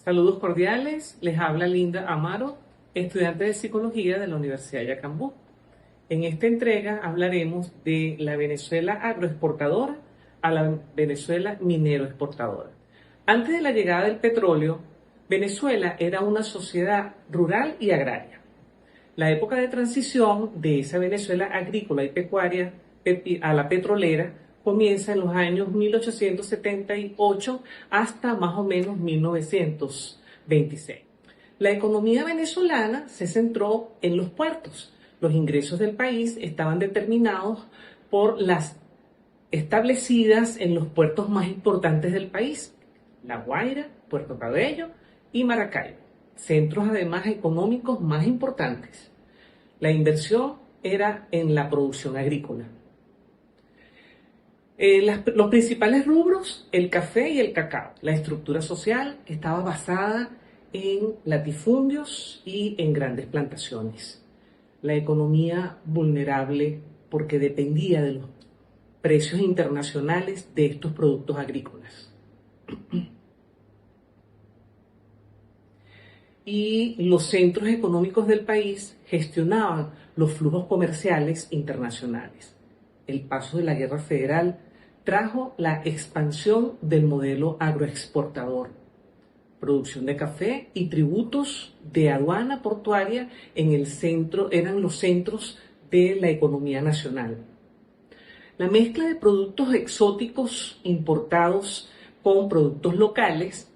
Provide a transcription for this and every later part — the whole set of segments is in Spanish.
Saludos cordiales, les habla Linda Amaro, estudiante de Psicología de la Universidad de Yacambú. En esta entrega hablaremos de la Venezuela agroexportadora a la Venezuela minero exportadora. Antes de la llegada del petróleo, Venezuela era una sociedad rural y agraria. La época de transición de esa Venezuela agrícola y pecuaria a la petrolera comienza en los años 1878 hasta más o menos 1926. La economía venezolana se centró en los puertos. Los ingresos del país estaban determinados por las establecidas en los puertos más importantes del país: La Guaira, Puerto Cabello y Maracaibo, centros además económicos más importantes. La inversión era en la producción agrícola. Los principales rubros: el café y el cacao. La estructura social estaba basada en latifundios y en grandes plantaciones. La economía vulnerable porque dependía de los precios internacionales de estos productos agrícolas. Y los centros económicos del país gestionaban los flujos comerciales internacionales. El paso de la Guerra Federal trajo la expansión del modelo agroexportador, producción de café y tributos de aduana portuaria en el centro, eran los centros de la economía nacional. La mezcla de productos exóticos importados con productos locales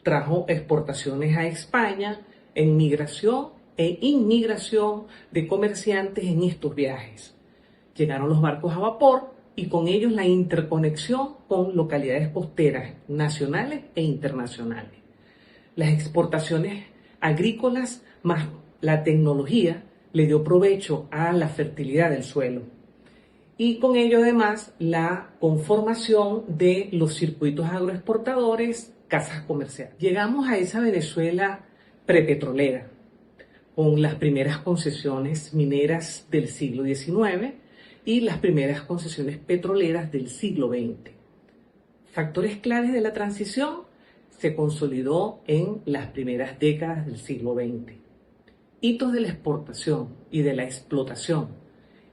trajo exportaciones a España, en migración e inmigración de comerciantes en estos viajes. Llegaron los barcos a vapor y con ellos la interconexión con localidades costeras nacionales e internacionales. Las exportaciones agrícolas más la tecnología le dio provecho a la fertilidad del suelo. Y con ello además la conformación de los circuitos agroexportadores, casas comerciales. Llegamos a esa Venezuela prepetrolera, con las primeras concesiones mineras del siglo XIX y las primeras concesiones petroleras del siglo XX. Factores claves de la transición: se consolidó en las primeras décadas del siglo XX. Hitos de la exportación y de la explotación: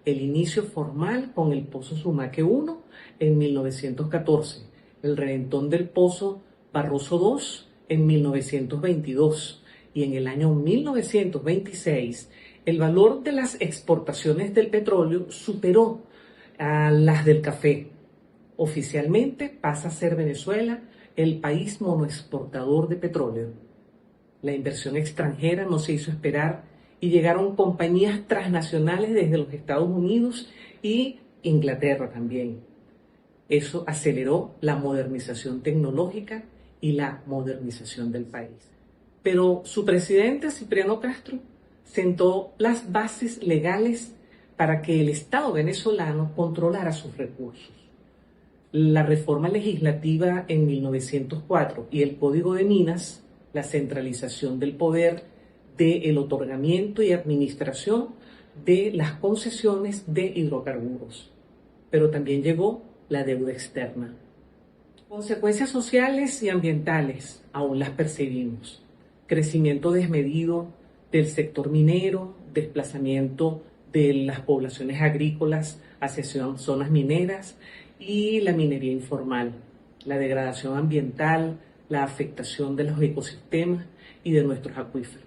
el inicio formal con el Pozo Sumaque I en 1914, el reventón del Pozo Barroso II en 1922 y en el año 1926 el valor de las exportaciones del petróleo superó a las del café. Oficialmente pasa a ser Venezuela el país monoexportador de petróleo. La inversión extranjera no se hizo esperar y llegaron compañías transnacionales desde los Estados Unidos y Inglaterra también. Eso aceleró la modernización tecnológica y la modernización del país. Pero su presidente, Cipriano Castro, sentó las bases legales para que el Estado venezolano controlara sus recursos. La reforma legislativa en 1904 y el Código de Minas, la centralización del poder del otorgamiento y administración de las concesiones de hidrocarburos. Pero también llegó la deuda externa. Consecuencias sociales y ambientales aún las percibimos: crecimiento desmedido del sector minero, desplazamiento de las poblaciones agrícolas hacia zonas mineras y la minería informal, la degradación ambiental, la afectación de los ecosistemas y de nuestros acuíferos.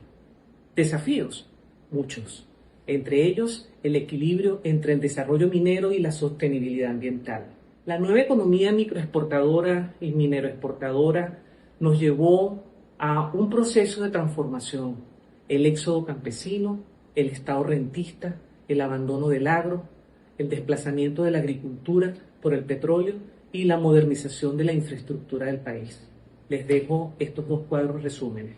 Desafíos, muchos, entre ellos el equilibrio entre el desarrollo minero y la sostenibilidad ambiental. La nueva economía microexportadora y mineroexportadora nos llevó a un proceso de transformación: el éxodo campesino, el estado rentista, el abandono del agro, el desplazamiento de la agricultura por el petróleo y la modernización de la infraestructura del país. Les dejo estos dos cuadros resúmenes.